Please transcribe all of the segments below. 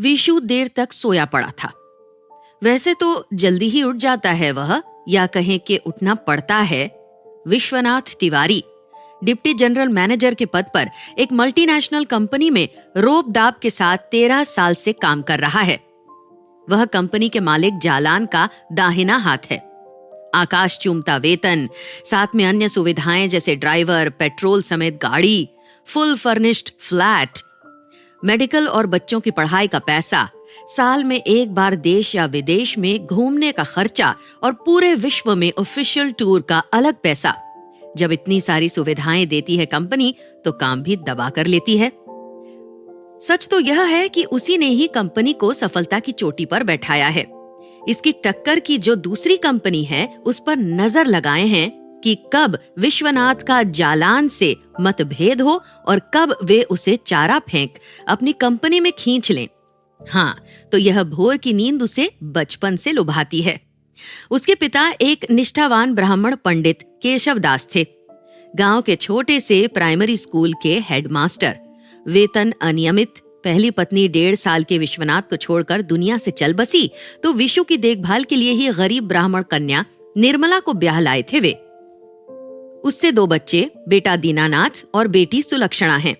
विशु देर तक सोया पड़ा था। वैसे तो जल्दी ही उठ जाता है वह, या कहें कि उठना पड़ता है। Vishwanath Tiwari deputy general manager के पद पर एक मल्टीनेशनल कंपनी में रोब दाब के साथ 13 साल से काम कर रहा है। वह कंपनी के मालिक जालान का दाहिना हाथ है। आकाश चूमता वेतन, साथ में अन्य सुविधाएं जैसे ड्राइवर, पेट्रोल समेत गाड़ी, फुल फर्निश्ड फ्लैट, मेडिकल और बच्चों की पढ़ाई का पैसा, साल में एक बार देश या विदेश में घूमने का खर्चा और पूरे विश्व में ऑफिशियल टूर का अलग पैसा। जब इतनी सारी सुविधाएं देती है कंपनी, तो काम भी दबा कर लेती है। सच तो यह है कि उसी ने ही कंपनी को सफलता की चोटी पर बैठाया है। इसकी टक्कर की जो दूसरी कंपनी है, उस पर नजर लगाए हैं कि कब विश्वनाथ का जालान से मतभेद हो और कब वे उसे चारा फेंक अपनी कंपनी में खींच लें। हाँ, तो यह भोर की नींद उसे बचपन से लुभाती है। उसके पिता एक निष्ठावान ब्राह्मण पंडित केशव दास थे। गांव के छोटे से प्राइमरी स्कूल के हेडमास्टर। वेतन अनियमित। पहली पत्नी 1.5 साल के विश्वनाथ को छोड़कर दुनिया से चल बसी, तो विशु की देखभाल के लिए ही गरीब ब्राह्मण कन्या निर्मला को ब्याह लाए थे वे। उससे 2 बच्चे, बेटा दीनानाथ और बेटी सुलक्षणा हैं।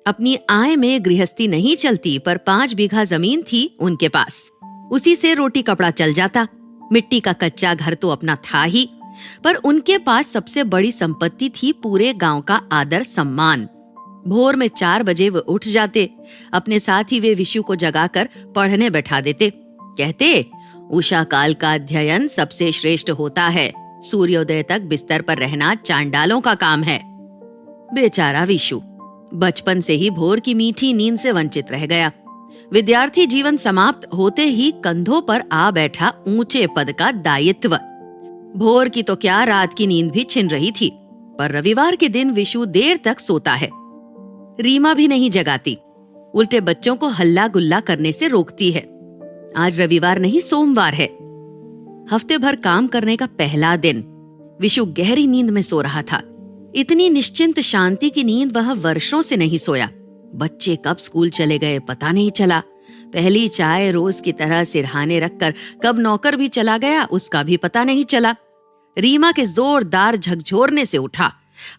अपनी आय में गृहस्थी नहीं चलती, पर 5 बीघा जमीन थी उनके पास। उसी से रोटी कपड़ा चल जाता। मिट्टी का कच्चा घर तो अपना था ही, पर उनके पास सबसे बड़ी संपत्ति थी पूरे गांव का आदर सम्मान। भोर में 4 बजे वे उठ जाते। अपने साथ ही वे विशु को जगाकर पढ़ने बैठा देते। कहते, उषा काल का अध्ययन सबसे श्रेष्ठ होता है। सूर्योदय तक बिस्तर पर रहना चांडालों का काम है। बेचारा विशु बचपन से ही भोर की मीठी नींद से वंचित रह गया। विद्यार्थी जीवन समाप्त होते ही कंधों पर आ बैठा ऊंचे पद का दायित्व। भोर की तो क्या, रात की नींद भी छिन रही थी। पर रविवार के दिन विशु देर तक सोता है। रीमा भी नहीं जगाती, उल्टे बच्चों को हल्ला गुल्ला करने से रोकती है। आज रविवार नहीं, सोमवार है। हफ्ते भर काम करने का पहला दिन। विशु गहरी नींद में सो रहा था। इतनी निश्चिंत शांति की नींद वह वर्षों से नहीं सोया। बच्चे कब स्कूल चले गए पता नहीं चला। पहली चाय रोज की तरह सिरहाने रखकर कब नौकर भी चला गया, उसका भी पता नहीं चला। रीमा के जोरदार झकझोरने से उठा।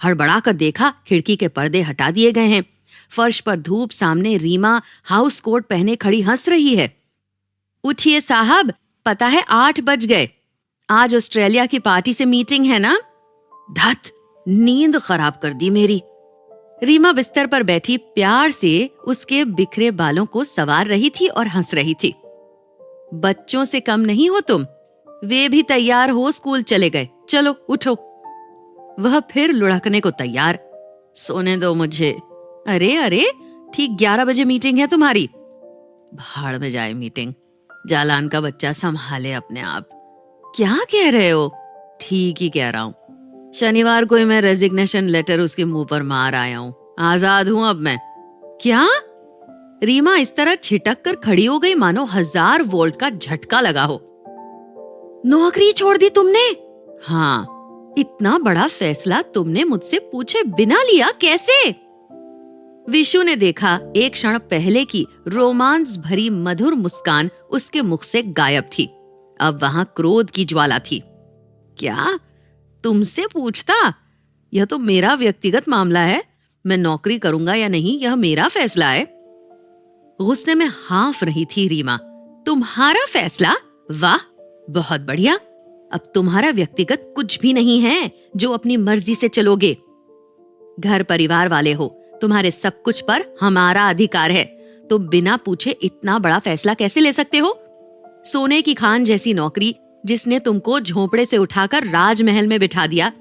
हड़बड़ा कर देखा, खिड़की के पर्दे हटा दिए गए हैं। फर्श पर धूप सामने रीमा हाउस कोट पहने खड़ी हंस रही है। उठिए साहब, पता है 8 बज गए। आज ऑस्ट्रेलिया की पार्टी से मीटिंग है ना। धत, नींद खराब कर दी मेरी। रीमा बिस्तर पर बैठी प्यार से उसके बिखरे बालों को संवार रही थी और हंस रही थी। बच्चों से कम नहीं हो तुम। वे भी तैयार हो स्कूल चले गए, चलो उठो। वह फिर लुढ़कने को तैयार। सोने दो मुझे। अरे अरे, ठीक 11 बजे मीटिंग है तुम्हारी। भाड़ में जाए मीटिंग। जालान का बच्चा संभाले अपने आप। क्या कह रहे हो? ठीक ही कह रहा हूं। शनिवार को ही मैं रेजिग्नेशन लेटर उसके मुंह पर मार आया हूं। आजाद हूं अब मैं। क्या? रीमा इस तरह छिटक कर खड़ी हो गई मानो 1000 वोल्ट का झटका लगा हो। नौकरी छोड़ दी तुमने? हाँ। इतना बड़ा फैसला तुमने मुझसे पूछे बिना लिया, कैसे? विशु ने देखा एक क्षण पहले की रोमांस भरी मधुर मुस्कान उसके मुख से गायब थी। अब वहां क्रोध की ज्वाला थी। क्या? तुमसे पूछता? यह तो मेरा व्यक्तिगत मामला है। मैं नौकरी करूंगा या नहीं, यह मेरा फैसला है। गुस्से में हाँफ रही थी रीमा। तुम्हारा फैसला? वाह, बहुत बढ़िया। अब तुम्हारा व्यक्तिगत कुछ भी नहीं है जो अपनी मर्जी से चलोगे। घर परिवार वाले हो, तुम्हारे सब कुछ पर हमारा अधिकार है। तुम बिना पूछे इतना बड़ा फैसला कैसे ले सकते हो? सोने की खान जैसी नौकरी जिसने तुमको झोपड़े से उठाकर राजमहल में बिठा दिया,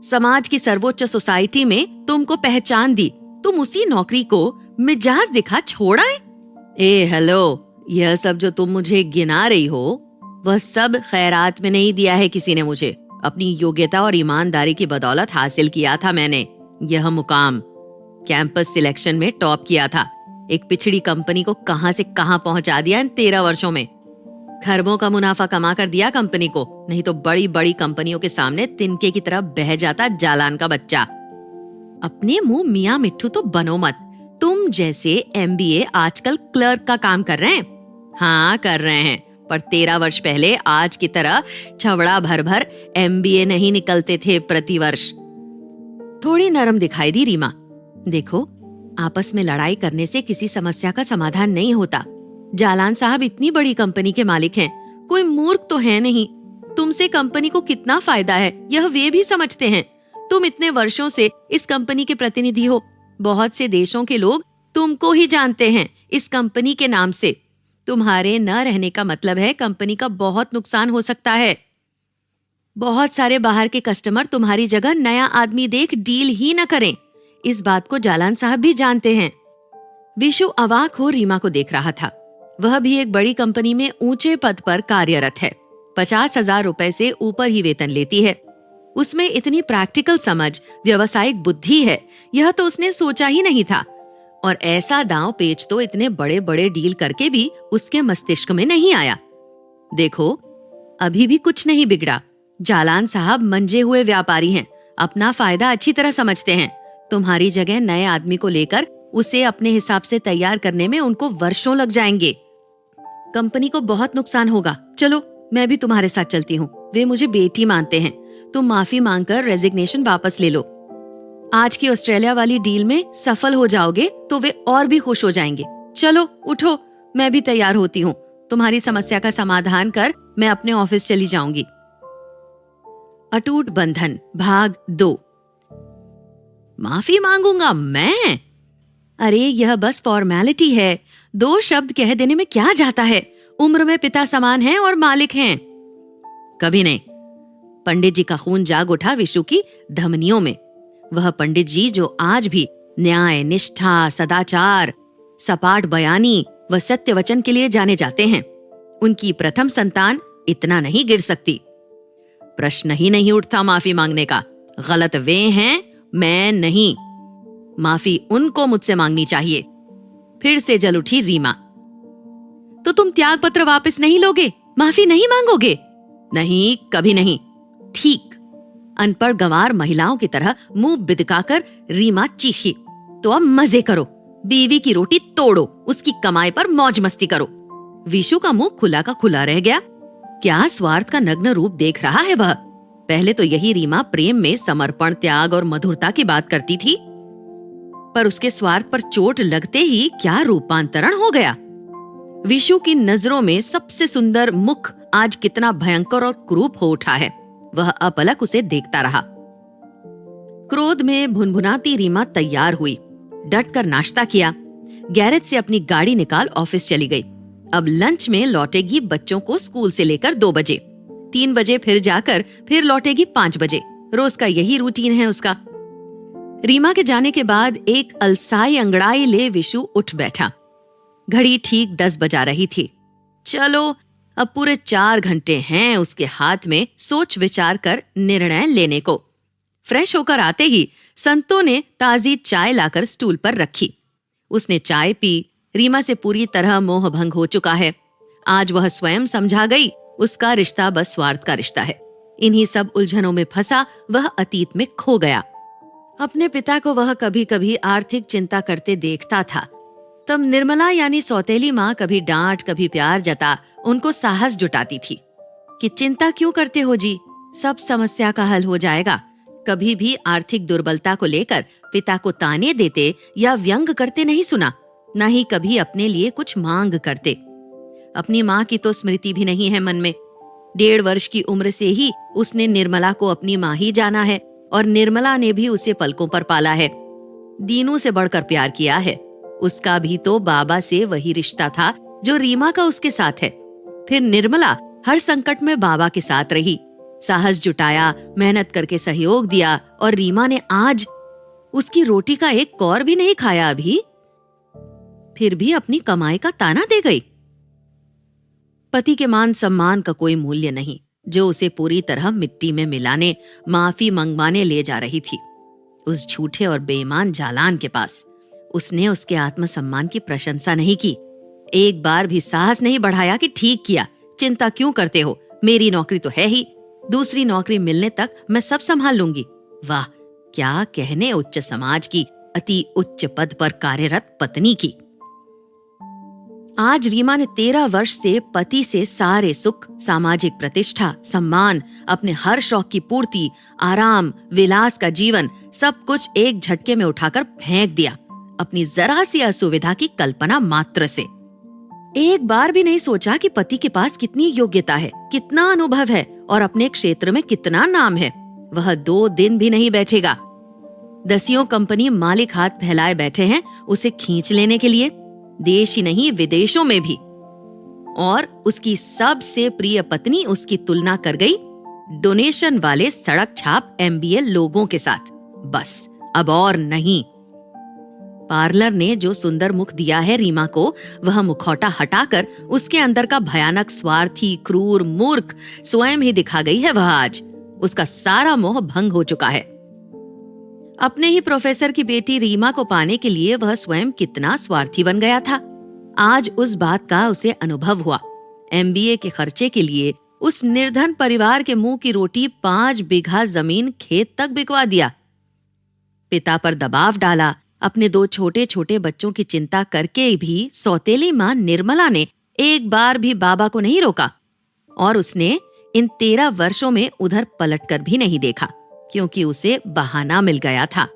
समाज की सर्वोच्च सोसाइटी में तुमको पहचान दी, तुम उसी नौकरी को मिजाज दिखा छोड़ा है? ए हेलो, यह सब जो तुम मुझे गिना रही हो, वह सब खैरात में नहीं दिया है किसी ने मुझे। अपनी योग्यता और ईमानदारी की बदौलत हासिल किया था मैंने यह मुकाम। कैंपस सिलेक्शन में टॉप किया था। एक पिछड़ी कंपनी को कहां से कहां पहुंचा दिया इन 13 वर्षों में। खरबों का मुनाफा कमा कर दिया कंपनी को, नहीं तो बड़ी बड़ी कंपनियों के सामने तिनके की तरह बह जाता जालान का बच्चा। अपने मुंह मियां मिट्ठू तो बनो मत। तुम जैसे MBA आजकल क्लर्क का काम कर रहे हैं? हाँ, कर रहे हैं, पर 13 वर्ष पहले आज की तरह छवड़ा भर भर MBA नहीं निकलते थे प्रति वर्ष। थोड़ी नरम दिखाई दी रीमा। देखो, आपस में लड़ाई करने से किसी समस्या का समाधान नहीं होता। जालान साहब इतनी बड़ी कंपनी के मालिक हैं, कोई मूर्ख तो है नहीं। तुमसे कंपनी को कितना फायदा है यह वे भी समझते हैं। तुम इतने वर्षों से इस कंपनी के प्रतिनिधि हो। बहुत से देशों के लोग तुमको ही जानते हैं इस कंपनी के नाम से। तुम्हारे न रहने का मतलब है कंपनी का बहुत नुकसान हो सकता है। बहुत सारे बाहर के कस्टमर तुम्हारी जगह नया आदमी देख डील ही न करें। इस बात को जालान साहब भी जानते हैं। विशु अवाक हो रीमा को देख रहा था। वह भी एक बड़ी कंपनी में ऊंचे पद पर कार्यरत है। 50,000 रुपए से ऊपर ही वेतन लेती है। उसमें इतनी प्रैक्टिकल समझ, व्यावसायिक बुद्धि है, यह तो उसने सोचा ही नहीं था। और ऐसा दांव पेच तो इतने बड़े बड़े डील करके भी उसके मस्तिष्क में नहीं आया। देखो, अभी भी कुछ नहीं बिगड़ा। जालान साहब मंजे हुए व्यापारी हैं, अपना फायदा अच्छी तरह समझते हैं। तुम्हारी जगह नए आदमी को लेकर उसे अपने हिसाब से तैयार करने में उनको वर्षों लग जाएंगे। कंपनी को बहुत नुकसान होगा। चलो, मैं भी तुम्हारे साथ चलती हूँ। वे मुझे बेटी मानते हैं। तुम माफी मांगकर रेजिग्नेशन वापस ले लो। आज की ऑस्ट्रेलिया वाली डील में सफल हो जाओगे तो वे और भी खुश हो जाएंगे। चलो उठो, मैं भी तैयार होती हूँ। तुम्हारी समस्या का समाधान कर मैं अपने ऑफिस चली जाऊंगी। अटूट बंधन भाग 2। माफी मांगूंगा मैं? अरे यह बस फॉर्मेलिटी है। 2 शब्द कह देने में क्या जाता है। उम्र में पिता समान हैं और मालिक हैं। कभी नहीं। पंडित जी का खून जाग उठा विशु की धमनियों में। वह पंडित जी जो आज भी न्याय, निष्ठा, सदाचार, सपाट बयानी व सत्य वचन के लिए जाने जाते हैं। उनकी प्रथम संतान इतना नहीं गिर सकती। प्रश्न ही नहीं उठता माफी मांगने का। गलत वे हैं, मैं नहीं। माफी उनको मुझसे मांगनी चाहिए। फिर से जल उठी रीमा। तो तुम त्याग पत्र वापस नहीं लोगे? माफी नहीं मांगोगे? नहीं, कभी नहीं। ठीक। अनपढ़ गंवार महिलाओं की तरह मुंह बिदकाकर रीमा चीखी। तो अब मजे करो, बीवी की रोटी तोड़ो, उसकी कमाई पर मौज मस्ती करो। विशु का मुंह खुला का खुला रह गया। क्या स्वार्थ का नग्न रूप देख रहा है वह? पहले तो यही रीमा प्रेम में समर्पण, त्याग और मधुरता की बात करती थी, पर उसके स्वार्थ पर चोट लगते ही क्या रूपांतरण हो गया। विशु की नजरों में सबसे सुंदर मुख आज कितना भयंकर और क्रूप हो उठा है। वह अपलक उसे देखता रहा। क्रोध में भुनभुनाती रीमा तैयार हुई। डटकर नाश्ता किया, गैरेज से अपनी गाड़ी निकाल ऑफिस चली गई। अब लंच में लौटेगी बच्चों को स्कूल से लेकर 2 बजे, 3 बजे फिर जाकर फिर लौटेगी 5 बजे। रोज का यही रूटीन है उसका। रीमा के जाने के बाद एक अलसाई अंगड़ाई ले विशु उठ बैठा। घड़ी ठीक 10 बजा रही थी। चलो, अब पूरे 4 घंटे हैं उसके हाथ में सोच विचार कर निर्णय लेने को। फ्रेश होकर आते ही संतो ने ताजी चाय लाकर स्टूल पर रखी। उसने चाय पी। रीमा से पूरी तरह मोह भंग हो चुका है। आज वह स्वयं समझा गई उसका रिश्ता बस स्वार्थ का रिश्ता है। इन्हीं सब उलझनों में फंसा वह अतीत में खो गया। अपने पिता को वह कभी कभी आर्थिक चिंता करते देखता था। तब निर्मला यानी सौतेली माँ कभी डांट कभी प्यार जता उनको साहस जुटाती थी कि चिंता क्यों करते हो जी, सब समस्या का हल हो जाएगा। कभी भी आर्थिक दुर्बलता को लेकर पिता को ताने देते या व्यंग करते नहीं सुना, न ही कभी अपने लिए कुछ मांग करते। अपनी माँ की तो स्मृति भी नहीं है मन में। 1.5 वर्ष की उम्र से ही उसने निर्मला को अपनी माँ ही जाना है और निर्मला ने भी उसे पलकों पर पाला है। दीनू से बढ़कर प्यार किया है। उसका भी तो बाबा से वही रिश्ता था जो रीमा का उसके साथ है। फिर निर्मला हर संकट में बाबा के साथ रही, साहस जुटाया, मेहनत करके सहयोग दिया और रीमा ने आज उसकी रोटी का एक कौर भी नहीं खाया अभी, फिर भी अपनी कमाई का ताना दे गई। पति के मान सम्मान का कोई मूल्य नहीं जो उसे पूरी तरह मिट्टी में मिलाने, माफी मंगवाने ले जा रही थी उस झूठे और बेईमान जालान के पास। उसने उसके आत्मसम्मान की प्रशंसा नहीं की, एक बार भी साहस नहीं बढ़ाया कि ठीक किया, चिंता क्यों करते हो, मेरी नौकरी तो है ही, दूसरी नौकरी मिलने तक मैं सब संभाल लूंगी। वाह, क्या कहने उच्च समाज की अति उच्च पद पर कार्यरत पत्नी की। आज रीमा ने 13 वर्ष से पति से सारे सुख, सामाजिक प्रतिष्ठा, सम्मान, अपने हर शौक की पूर्ति, आराम, विलास का जीवन, सब कुछ एक झटके में उठाकर फेंक दिया, अपनी जरा सी असुविधा की कल्पना मात्र से। एक बार भी नहीं सोचा कि पति के पास कितनी योग्यता है, कितना अनुभव है और अपने क्षेत्र में कितना नाम है। वह 2 दिन भी नहीं बैठेगा। 10 कंपनी मालिक हाथ फैलाए बैठे हैं उसे खींच लेने के लिए, देश ही नहीं विदेशों में भी। और उसकी सबसे प्रिय पत्नी उसकी तुलना कर गई डोनेशन वाले सड़क छाप MBA लोगों के साथ। बस अब और नहीं। पार्लर ने जो सुंदर मुख दिया है रीमा को, वह मुखौटा हटाकर उसके अंदर का भयानक स्वार्थी, क्रूर, मूर्ख स्वयं ही दिखा गई है वह आज। उसका सारा मोह भंग हो चुका है। अपने ही प्रोफेसर की बेटी रीमा को पाने के लिए वह स्वयं कितना स्वार्थी बन गया था। आज उस बात का उसे अनुभव हुआ। MBA के खर्चे के लिए उस निर्धन परिवार के मुंह की रोटी 5 बीघा जमीन खेत तक बिकवा दिया। पिता पर दबाव डाला। अपने 2 छोटे छोटे बच्चों की चिंता करके भी सौतेली मां निर्मला ने एक बार भी बाबा को नहीं रोका और उसने इन 13 वर्षों में उधर पलटकर भी नहीं देखा, क्योंकि उसे बहाना मिल गया था।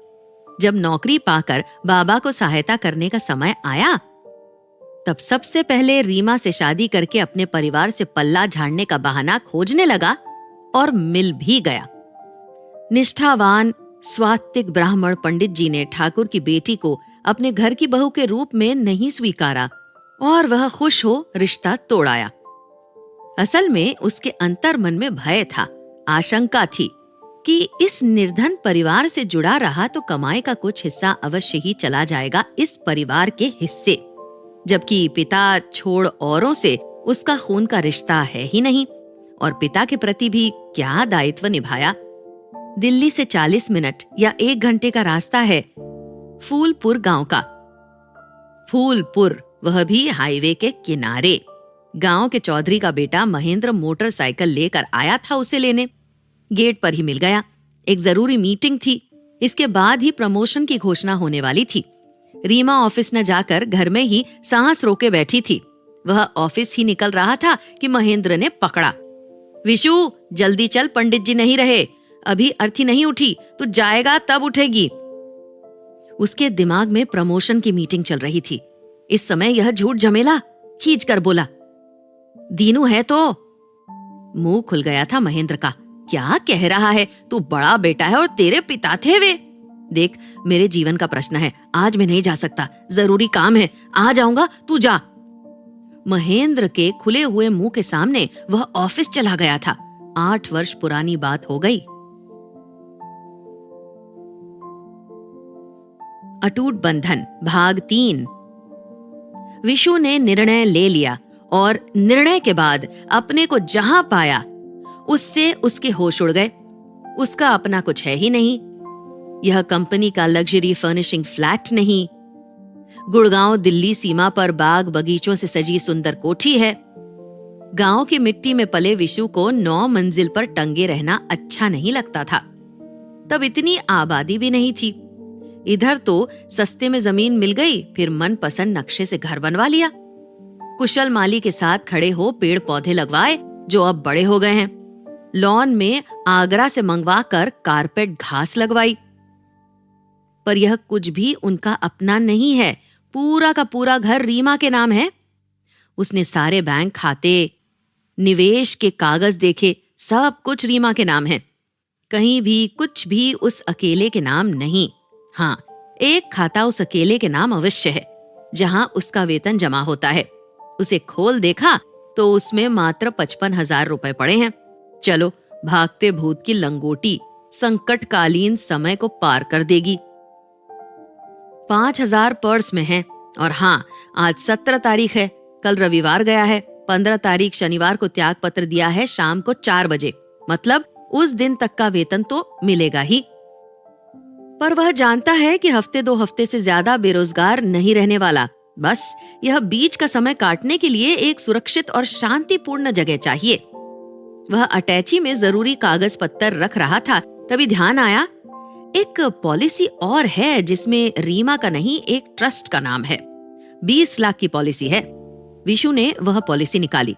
जब नौकरी पाकर बाबा को सहायता करने का समय आया, तब सबसे पहले रीमा से शादी करके अपने परिवार से पल्ला झाड़ने का बहाना खोजने लगा और मिल भी गया। निष्ठावान स्वात्विक ब्राह्मण पंडित जी ने ठाकुर की बेटी को अपने घर की बहू के रूप में नहीं स्वीकारा और वह खुश हो रिश्ता तोड़ाया। असल में उसके अंतर मन में भय था, आशंका थी कि इस निर्धन परिवार से जुड़ा रहा तो कमाई का कुछ हिस्सा अवश्य ही चला जाएगा इस परिवार के हिस्से, जबकि पिता छोड़ औरों से उसका खून का रिश्ता है ही नहीं और पिता के प्रति भी क्या दायित्व निभाया। दिल्ली से 40 मिनट या 1 घंटे का रास्ता है फूलपुर गांव का। फूलपुर, वह भी हाईवे के किनारे। गांव के चौधरी का बेटा महेंद्र मोटरसाइकिल लेकर आया था उसे लेने। गेट पर ही मिल गया। एक जरूरी मीटिंग थी, इसके बाद ही प्रमोशन की घोषणा होने वाली थी। रीमा ऑफिस न जाकर घर में ही सांस रोके बैठी थी। वह ऑफिस ही निकल रहा था कि महेंद्र ने पकड़ा। विशु, जल्दी चल, पंडित जी नहीं रहे, अभी अर्थी नहीं उठी, तू जाएगा तब उठेगी। उसके दिमाग में प्रमोशन की मीटिंग चल रही थी। इस समय यह झूठ झमेला खींच कर बोला, दीनू है तो। मुंह खुल गया था महेंद्र का। क्या कह रहा है, तू बड़ा बेटा है और तेरे पिता थे वे। देख, मेरे जीवन का प्रश्न है, आज मैं नहीं जा सकता, जरूरी काम है, आ जाऊंगा, तू जा। महेंद्र के खुले हुए मुंह के सामने वह ऑफिस चला गया था। 8 वर्ष पुरानी बात हो गई। अटूट बंधन भाग 3। विशु ने निर्णय ले लिया और निर्णय के बाद अपने को जहां पाया उससे उसके होश उड़ गए। उसका अपना कुछ है ही नहीं। यह कंपनी का लग्जरी फर्निशिंग फ्लैट नहीं, गुड़गांव दिल्ली सीमा पर बाग बगीचों से सजी सुंदर कोठी है। गांव की मिट्टी में पले विशु को 9 मंजिल पर टंगे रहना अच्छा नहीं लगता था। तब इतनी आबादी भी नहीं थी। इधर तो सस्ते में जमीन मिल गई, फिर मनपसंद नक्शे से घर बनवा लिया। कुशल माली के साथ खड़े हो पेड़ पौधे लगवाए जो अब बड़े हो गए हैं। लॉन में आगरा से मंगवा कर कारपेट घास लगवाई। पर यह कुछ भी उनका अपना नहीं है। पूरा का पूरा घर रीमा के नाम है। उसने सारे बैंक खाते, निवेश के कागज देखे, सब कुछ रीमा के नाम है। कहीं भी कुछ भी उस अकेले के नाम नहीं। हाँ, एक खाता उस अकेले के नाम अवश्य है, जहां उसका वेतन जमा होता है। उसे खोल देखा तो उसमें मात्र 55,000 रुपए पड़े हैं। चलो, भागते भूत की लंगोटी संकटकालीन समय को पार कर देगी। 5,000 पर्स में है। और हाँ, आज 17 तारीख है, कल रविवार गया है। 15 तारीख शनिवार को त्याग पत्र दिया है शाम को 4 बजे। मतलब उस दिन तक का वेतन तो मिलेगा ही। पर वह जानता है कि हफ्ते 2 हफ्ते से ज्यादा बेरोजगार नहीं रहने वाला। बस यह बीच का समय काटने के लिए एक सुरक्षित और शांतिपूर्ण जगह चाहिए। वह अटैची में जरूरी कागज पत्तर रख रहा था, तभी ध्यान आया एक पॉलिसी और है जिसमें रीमा का नहीं, एक ट्रस्ट का नाम है। 20 लाख की पॉलिसी है। विशु ने वह पॉलिसी निकाली।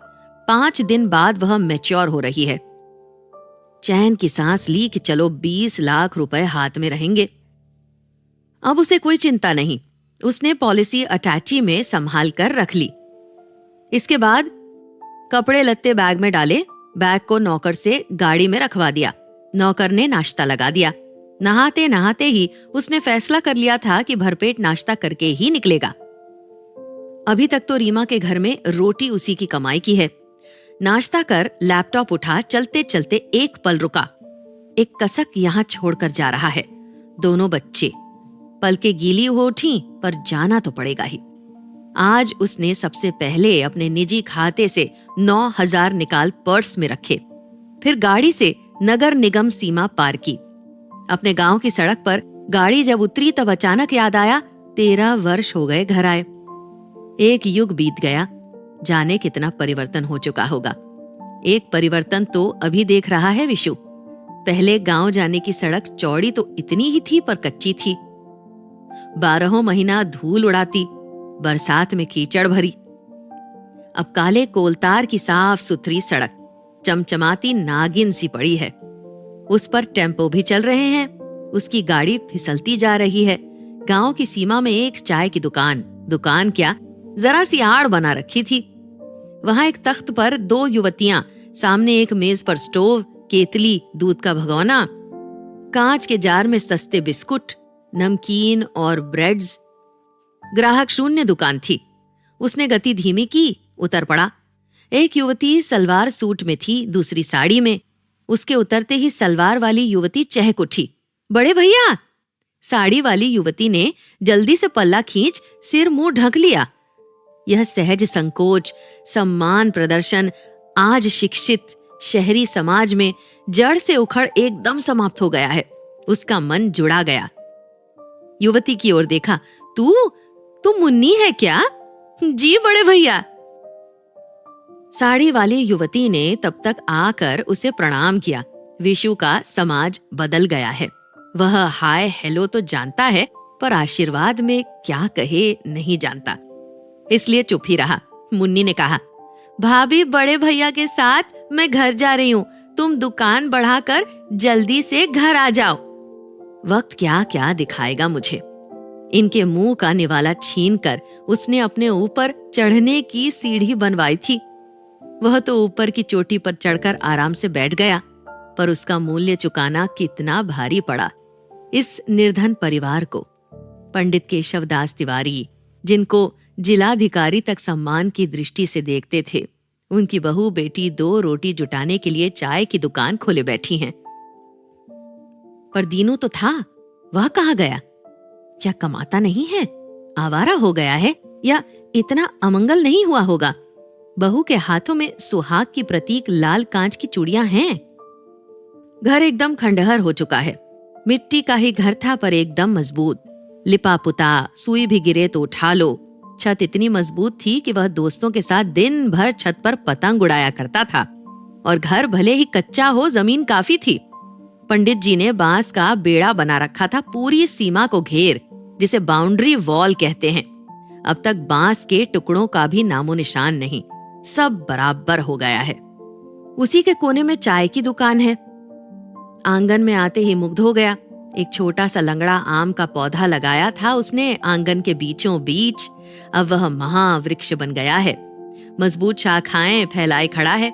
5 दिन बाद वह मैच्योर हो रही है। चैन की सांस ली कि चलो 20 लाख रुपए हाथ में रहेंगे। अब उसे कोई चिंता नहीं। उसने पॉलिसी अटैची में संभाल कर रख ली। इसके बाद कपड़े लत्ते बैग में डाले, बैग को नौकर से गाड़ी में रखवा दिया। नौकर ने नाश्ता लगा दिया। नहाते नहाते ही उसने फैसला कर लिया था कि भरपेट नाश्ता करके ही निकलेगा। अभी तक तो रीमा के घर में रोटी उसी की कमाई की है। नाश्ता कर लैपटॉप उठा, चलते चलते एक पल रुका। एक कसक यहां छोड़कर जा रहा है। दोनों बच्चे। पलकें गीली हो उठी, पर जाना तो पड़ेगा ही। आज उसने सबसे पहले अपने निजी खाते से 9,000 निकाल पर्स में रखे। फिर गाड़ी से नगर निगम सीमा पार की। अपने गांव की सड़क पर गाड़ी जब उतरी तब अचानक याद आया 13 वर्ष हो गए घर आए। एक युग बीत गया। जाने कितना परिवर्तन हो चुका होगा। एक परिवर्तन तो अभी देख रहा है विशु। पहले गांव जाने की सड़क चौड़ी तो इतनी ही थी, पर कच्ची थी। 12 महीना धूल उड़ाती, बरसात में कीचड़ भरी। अब काले कोलतार की साफ सुथरी सड़क चमचमाती नागिन सी पड़ी है। उस पर टेम्पो भी चल रहे हैं। उसकी गाड़ी फिसलती जा रही है। गांव की सीमा में एक चाय की दुकान क्या, जरा सी आड़ बना रखी थी। वहां एक तख्त पर 2 युवतियां, सामने एक मेज पर स्टोव, केतली, दूध का भगोना, कांच के जार में सस्ते बिस्कुट, नमकीन और ब्रेड्स। ग्राहक शून्य दुकान थी। उसने गति धीमी की, उतर पड़ा। एक युवती सलवार सूट में थी, दूसरी साड़ी में। उसके उतरते ही सलवार वाली युवती चहक उठी। बड़े भैया! साड़ी वाली युवती ने जल्दी से पल्ला खींच सिर मुंह ढक लिया। यह सहज संकोच, सम्मान प्रदर्शन आज शिक्षित शहरी समाज में जड़ से उखड़ एकदम समाप्त हो गया है। उसका मन जुड़ा गया। युवती की ओर देखा। तू मुन्नी है क्या? जी बड़े भैया। साड़ी वाली युवती ने तब तक आकर उसे प्रणाम किया। विशु का समाज बदल गया है। वह हाय हेलो तो जानता है, पर आशीर्वाद में क्या कहे नहीं जानता, इसलिए चुप ही रहा। मुन्नी ने कहा, भाभी बड़े भैया के साथ मैं घर जा रही हूँ, तुम दुकान बढ़ाकर जल्दी से घर आ जाओ। वक्त क्या क्या दिखाएगा मुझे। इनके मुंह का निवाला छीनकर उसने अपने ऊपर चढ़ने की सीढ़ी बनवाई थी। वह तो ऊपर की चोटी पर चढ़कर आराम से बैठ गया, पर उसका मूल्य चुकाना कितना भारी पड़ा इस निर्धन परिवार को। पंडित केशवदास तिवारी, जिनको जिलाधिकारी तक सम्मान की दृष्टि से देखते थे, उनकी बहू बेटी 2 रोटी जुटाने के लिए चाय की दुकान खोले बैठी हैं। पर दीनू तो था, वह कहाँ गया? क्या कमाता नहीं है? आवारा हो गया है? या इतना अमंगल नहीं हुआ होगा? बहू के हाथों में सुहाग की प्रतीक लाल कांच की चूड़ियां हैं। घर एकदम खंडहर हो चुका है। मिट्टी का ही घर था, पर एकदम मजबूत, लिपा पुता, सुई भी गिरे तो उठा लो। छत इतनी मजबूत थी कि वह दोस्तों के साथ दिन भर छत पर पतंग उड़ाया करता था। और घर भले ही कच्चा हो, जमीन काफी थी। पंडित जी ने बांस का बेड़ा बना रखा था पूरी सीमा को घेर, जिसे बाउंड्री वॉल कहते हैं। अब तक बांस के टुकड़ों का भी नामो निशान नहीं, सब बराबर हो गया है। उसी के कोने में चाय की दुकान है। आंगन में आते ही मुग्ध हो गया। एक छोटा सा लंगड़ा आम का पौधा लगाया था उसने आंगन के बीचों बीच। अब वह महावृक्ष बन गया है, मजबूत शाखाएं फैलाए खड़ा है।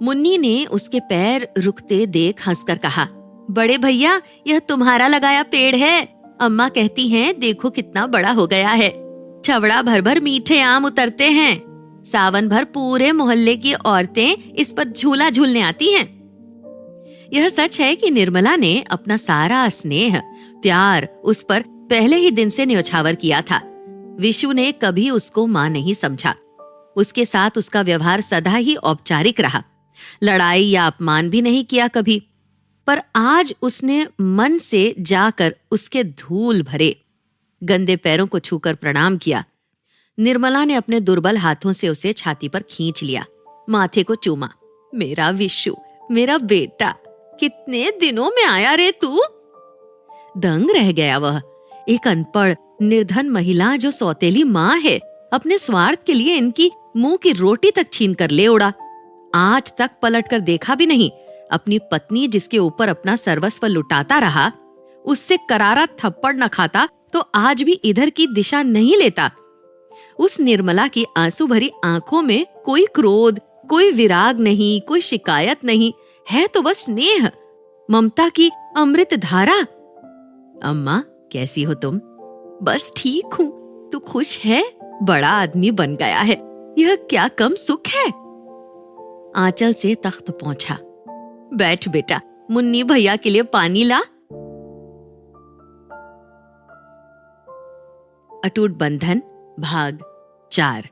मुन्नी ने उसके पैर रुकते देख हंसकर कहा, बड़े भैया यह तुम्हारा लगाया पेड़ है। अम्मा कहती हैं देखो कितना बड़ा हो गया है। छबड़ा भर भर मीठे आम उतरते हैं। सावन भर पूरे मोहल्ले की औरतें इस पर झूला झूलने आती हैं। यह सच है कि निर्मला ने अपना सारा स्नेह प्यार उस पर पहले ही दिन से न्योछावर किया था। विशु ने कभी उसको मां नहीं समझा। उसके साथ उसका व्यवहार सदा ही औपचारिक रहा, लड़ाई या अपमान भी नहीं किया कभी। पर आज उसने मन से जाकर उसके धूल भरे गंदे पैरों को छूकर प्रणाम किया। निर्मला ने अपने दुर्बल हाथों से उसे छाती पर खींच लिया, माथे को चूमा। मेरा विशु, मेरा बेटा, कितने दिनों में आया रे तू। दंग रह गया वह। एक अनपढ़ निर्धन महिला जो सौतेली माँ है, अपने स्वार्थ के लिए इनकी मुंह की रोटी तक छीन कर ले उड़ा। आज तक पलट कर देखा भी नहीं। अपनी पत्नी जिसके ऊपर अपना सर्वस्व लुटाता रहा, उससे करारा थप्पड़ न खाता तो आज भी इधर की दिशा नहीं लेता। उस निर्मला की आंसू भरी आंखों में कोई क्रोध, कोई विराग नहीं, कोई शिकायत नहीं है, तो बस स्नेह, ममता की अमृत धारा। अम्मा कैसी हो तुम? बस ठीक हूँ। तू खुश है? बड़ा आदमी बन गया है, यह क्या कम सुख है। आंचल से तख्त पहुंचा। बैठ बेटा, मुन्नी भैया के लिए पानी ला। अटूट बंधन भाग 4।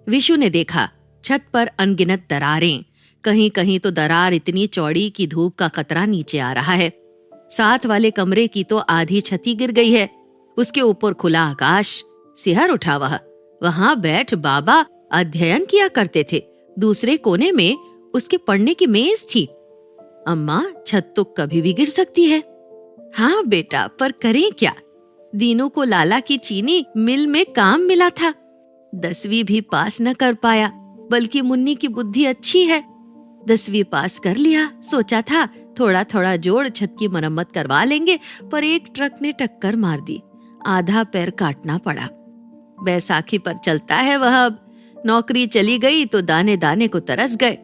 विशु ने देखा छत पर अनगिनत दरारें, कहीं कहीं तो दरार इतनी चौड़ी कि धूप का कतरा नीचे आ रहा है। साथ वाले कमरे की तो आधी छती गिर गई है। उसके ऊपर खुला आकाश। सिहर उठा वह। वहां बैठ बाबा अध्ययन किया करते थे। दूसरे कोने में उसके पढ़ने की मेज थी। अम्मा, छत तो कभी भी गिर सकती है। हाँ बेटा, पर करें क्या? दीनू को लाला की चीनी मिल में काम मिला था। 10वीं भी पास न कर पाया, बल्कि मुन्नी की बुद्धि अच्छी है। 10वीं पास कर लिया। सोचा था थोड़ा थोड़ा जोड़ छत की मरम्मत करवा लेंगे, पर एक ट्रक ने टक्कर मार दी। आधा पैर काटना पड़ा। बैसाखी पर चलता है वह। अब नौकरी चली गई तो दाने दाने को तरस गए।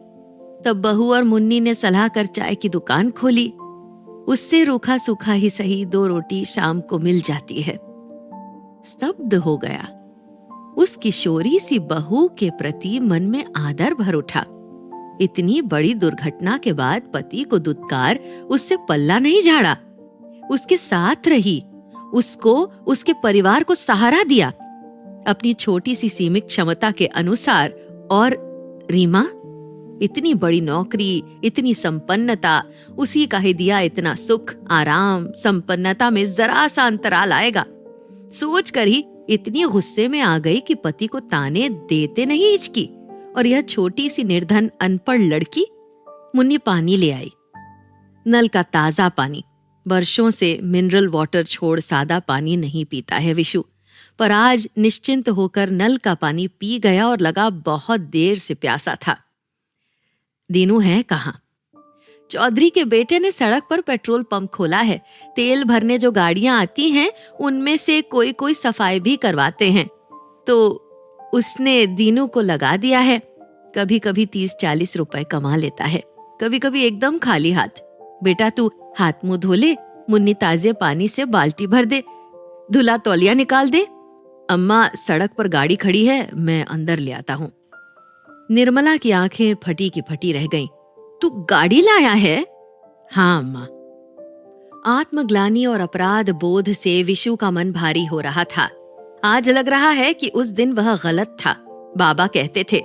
तब बहू और मुन्नी ने सलाह कर चाय की दुकान खोली। उससे रूखा सूखा ही सही 2 रोटी शाम को मिल जाती है। स्तब्ध हो गया। उस किशोरी सी बहू के प्रति मन में आदर भर उठा। इतनी बड़ी दुर्घटना के बाद पति को दुत्कार उससे पल्ला नहीं झाड़ा। उसके साथ रही, उसको, उसके परिवार को सहारा दिया अपनी छोटी सी सीमित क्षमता के अनुसार। और रीमा, इतनी बड़ी नौकरी, इतनी संपन्नता, उसी का ही दिया इतना सुख, आराम, संपन्नता में जरा सा अंतराल आएगा, सोच कर ही इतनी गुस्से में आ गई कि पति को ताने देते नहीं हिचकी। और यह छोटी सी निर्धन अनपढ़ लड़की। मुन्नी पानी ले आई। नल का ताजा पानी। वर्षों से मिनरल वाटर छोड़ सादा पानी नहीं पीता है विशु, पर आज निश्चिंत होकर नल का पानी पी गया और लगा बहुत देर से प्यासा था। दीनू है कहाँ? चौधरी के बेटे ने सड़क पर पेट्रोल पंप खोला है। तेल भरने जो गाड़ियां आती हैं, उनमें से कोई कोई सफाई भी करवाते हैं, तो उसने दीनू को लगा दिया है। कभी कभी 30-40 रुपए कमा लेता है, कभी कभी एकदम खाली हाथ। बेटा तू हाथ मुंह धो ले, मुन्नी ताजे पानी से बाल्टी भर दे, धुला तौलिया निकाल दे। अम्मा, सड़क पर गाड़ी खड़ी है, मैं अंदर ले आता हूँ। निर्मला की आंखें फटी की फटी रह गईं। तू गाड़ी लाया है? हाँ अम्मा। आत्मग्लानि और अपराध बोध से विशु का मन भारी हो रहा था। आज लग रहा है कि उस दिन वह गलत था। बाबा कहते थे,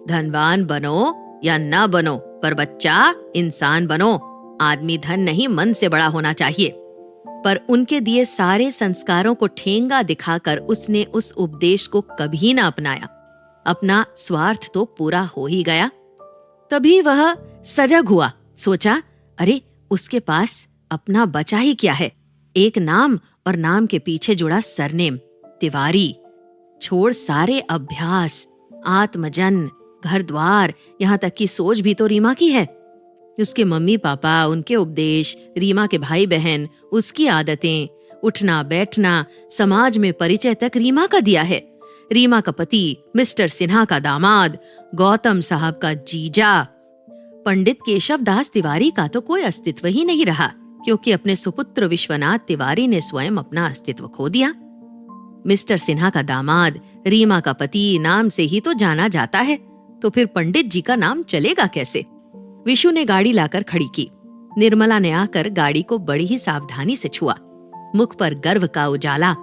धनवान बनो या ना बनो, पर बच्चा इंसान बनो। आदमी धन नहीं, मन से बड़ा होना चाहिए। पर उनके दिए सारे संस्कारों को ठेंगा दिखाकर उसने उस उपदेश को कभी ना अपनाया। अपना स्वार्थ तो पूरा हो ही गया। तभी वह सजग हुआ। सोचा, अरे उसके पास अपना बचा ही क्या है, एक नाम और नाम के पीछे जुड़ा सरनेम तिवारी। छोड़ सारे अभ्यास, आत्मजन, घर द्वार, यहाँ तक की सोच भी तो रीमा की है। उसके मम्मी पापा, उनके उपदेश, रीमा के भाई बहन, उसकी आदतें, उठना बैठना, समाज में परिचय तक रीमा का दिया है। रीमा का पति, मिस्टर सिन्हा का दामाद, गौतम साहब का जीजा। पंडित केशव दास तिवारी का तो कोई अस्तित्व ही नहीं रहा, क्योंकि अपने सुपुत्र विश्वनाथ तिवारी ने स्वयं अपना अस्तित्व खो दिया। मिस्टर सिन्हा का दामाद, रीमा का पति नाम से ही तो जाना जाता है, तो फिर पंडित जी का नाम चलेगा कैसे? विशु ने गाड़ी लाकर खड़ी की। निर्मला ने आकर गाड़ी को बड़ी ही सावधानी से छुआ। मुख पर गर्व का उजाला।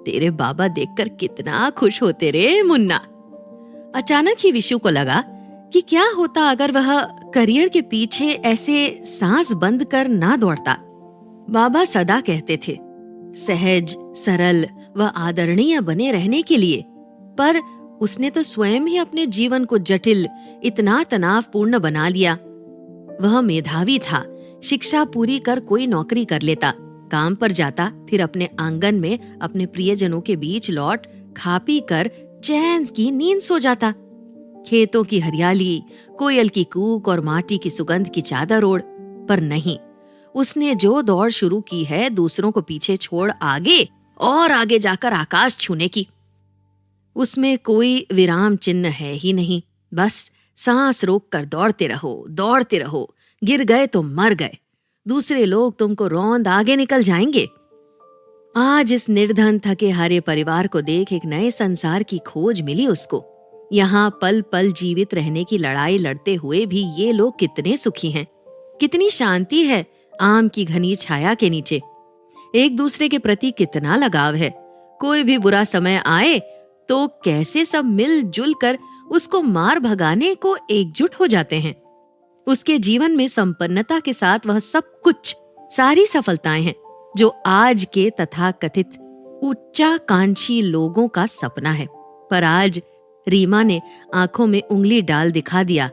तेरे बाबा देखकर कितना खुश होते रे मुन्ना। अचानक ही विशु को लगा कि क्या होता अगर वह करियर के पीछे ऐसे सांस बंद कर ना दौड़ता। बाबा सदा कहते थे, सहज, सरल व आदरणीय बने रहने के लिए, पर उसने तो स्वयं ही अपने जीवन को जटिल, इतना तनावपूर्ण बना लिया। वह मेधावी था, शिक्षा पूरी कर कोई नौकरी कर लेता, काम पर जाता, फिर अपने आंगन में अपने प्रियजनों के बीच लौट खा पी कर चैन की नींद सो जाता। खेतों की हरियाली, कोयल की कूक और माटी की सुगंध की चादर ओढ़। पर नहीं, उसने जो दौड़ शुरू की है दूसरों को पीछे छोड़ आगे और आगे जाकर आकाश छूने की, उसमें कोई विराम चिन्ह है ही नहीं। बस सांस रोक कर दौड़ते रहो, गिर गए तो मर गए, दूसरे लोग तुमको रौंद आगे निकल जाएंगे। आज इस निर्धन थके हारे परिवार को देख एक नए संसार की खोज मिली उसको। यहाँ पल पल जीवित रहने की लड़ाई लड़ते हुए भी ये लोग कितने सुखी हैं, कितनी शांति है आम की घनी छाया के नीचे। एक दूसरे के प्रति कितना लगाव है। कोई भी बुरा समय आए तो कैसे सब मिलजुल कर उसको मार भगाने को एकजुट हो जाते हैं। उसके जीवन में संपन्नता के साथ वह सब कुछ, सारी सफलताएं हैं जो आज के तथाकथित उच्चाकांक्षी लोगों का सपना है। पर आज रीमा ने आंखों में उंगली डाल दिखा दिया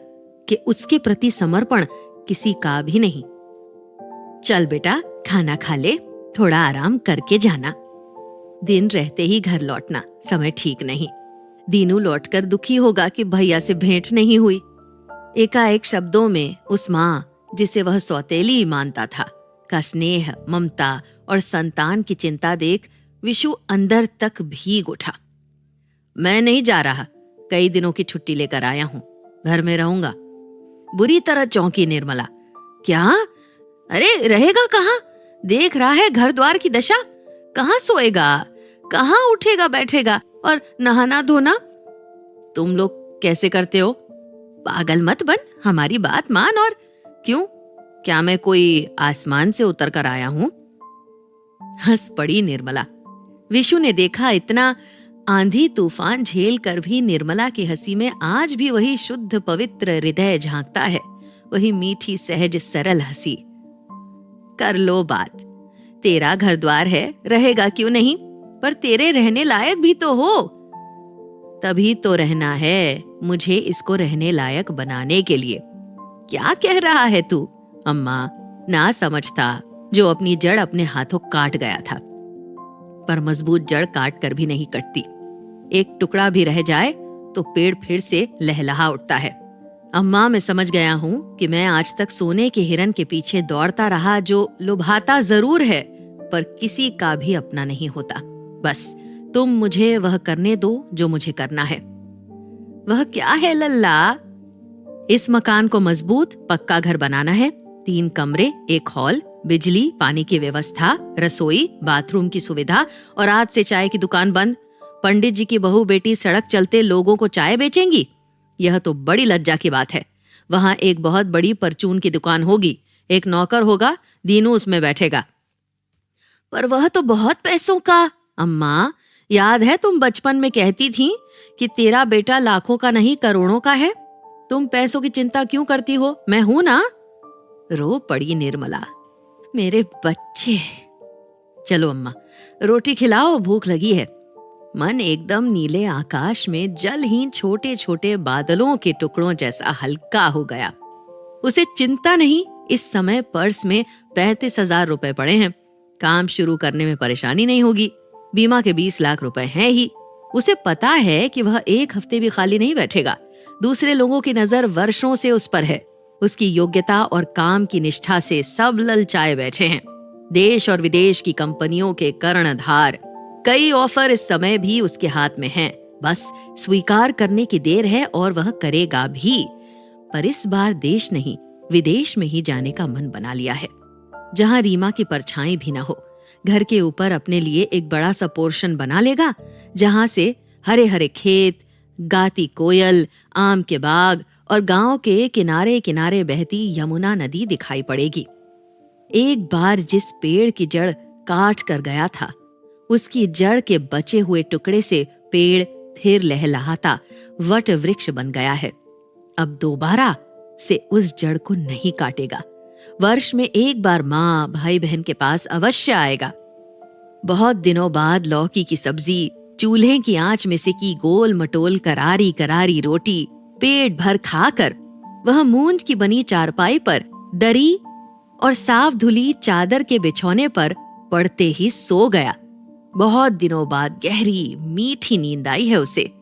कि उसके प्रति समर्पण किसी का भी नहीं। चल बेटा, खाना खा ले, थोड़ा आराम करके जाना। दिन रहते ही घर लौटना समय ठीक नहीं। दीनू लौटकर दुखी होगा कि भैया से भेंट नहीं हुई। एकाएक शब्दों में उस माँ, जिसे वह सौतेली मानता था, का स्नेह, ममता और संतान की चिंता देख विशु अंदर तक भीग उठा। मैं नहीं जा रहा, कई दिनों की छुट्टी लेकर आया हूं, घर में रहूंगा। बुरी तरह चौंकी निर्मला। क्या? अरे रहेगा कहाँ? देख रहा है घर द्वार की दशा। कहाँ सोएगा, कहाँ उठेगा बैठेगा, और नहाना धोना तुम लोग कैसे करते हो? पागल मत बन, हमारी बात मान। और क्यों, क्या मैं कोई आसमान से उतर कर आया हूं? हंस पड़ी निर्मला। विशु ने देखा इतना आंधी तूफान झेल कर भी निर्मला की हंसी में आज भी वही शुद्ध पवित्र हृदय झांकता है, वही मीठी सहज सरल हंसी। कर लो बात, तेरा घर द्वार है, रहेगा क्यों नहीं, पर तेरे रहने लायक भी तो हो। तभी तो रहना है, मुझे इसको रहने लायक बनाने के लिए। क्या कह रहा है तू? अम्मा ना समझता जो अपनी जड़ अपने हाथों काट गया था। पर मजबूत जड़ काट कर भी नहीं कटती, एक टुकड़ा भी रह जाए तो पेड़ फिर से लहलहा उठता है। अम्मा, मैं समझ गया हूं कि मैं आज तक सोने के हिरन के पीछे दौड़ता रहा, जो लुभाता जरूर है पर किसी का भी अपना नहीं होता। बस तुम मुझे वह करने दो जो मुझे करना है। वह क्या है लल्ला? इस मकान को मजबूत पक्का घर बनाना है। 3 कमरे, 1 हॉल, बिजली पानी की व्यवस्था, रसोई, बाथरूम की सुविधा, और आज से चाय की दुकान बंद। पंडित जी की बहू बेटी सड़क चलते लोगों को चाय बेचेंगी? यह तो बड़ी लज्जा की बात है। वहां एक बहुत बड़ी परचून की दुकान होगी, एक नौकर होगा, दीनू उसमें बैठेगा। पर वह तो बहुत पैसों का। अम्मा, याद है तुम बचपन में कहती थी कि तेरा बेटा लाखों का नहीं करोड़ों का है। तुम पैसों की चिंता क्यों करती हो? मैं हूं ना। रो पड़ी निर्मला। मेरे बच्चे। चलो अम्मा, रोटी खिलाओ, भूख लगी है। मन एकदम नीले आकाश में जलहीन छोटे छोटे बादलों के टुकड़ों जैसा हल्का हो गया। उसे चिंता नहीं, इस समय पर्स में 35,000 रुपए पड़े हैं। काम शुरू करने में परेशानी नहीं होगी। बीमा के 20 लाख रुपए हैं ही। उसे पता है कि वह एक हफ्ते भी खाली नहीं बैठेगा। दूसरे लोगों की नजर वर्षों से उस पर है। उसकी योग्यता और काम की निष्ठा से सब ललचाए बैठे हैं। देश और विदेश की कंपनियों के कर्णधार, कई ऑफर इस समय भी उसके हाथ में हैं। बस स्वीकार करने की देर है और वह करेगा भी। पर इस बार देश नहीं, विदेश में ही जाने का मन बना लिया है, जहां रीमा की परछाई भी न हो। घर के ऊपर अपने लिए एक बड़ा सा पोर्शन बना लेगा, जहां से हरे हरे खेत, गाती कोयल, आम के बाग और गांव के किनारे किनारे बहती यमुना नदी दिखाई पड़ेगी। एक बार जिस पेड़ की जड़ काट कर गया था, उसकी जड़ के बचे हुए टुकड़े से पेड़ फिर लहलहाता वट वृक्ष बन गया है। अब दोबारा से उस जड़ को नहीं काटेगा। वर्ष में एक बार माँ भाई बहन के पास अवश्य आएगा। बहुत दिनों बाद लौकी की सब्जी, चूल्हे की आंच में सेकी गोल मटोल करारी करारी रोटी पेट भर खाकर वह मूंज की बनी चारपाई पर, दरी और साफ धुली चादर के बिछौने पर पढ़ते ही सो गया। बहुत दिनों बाद गहरी मीठी नींद आई है उसे।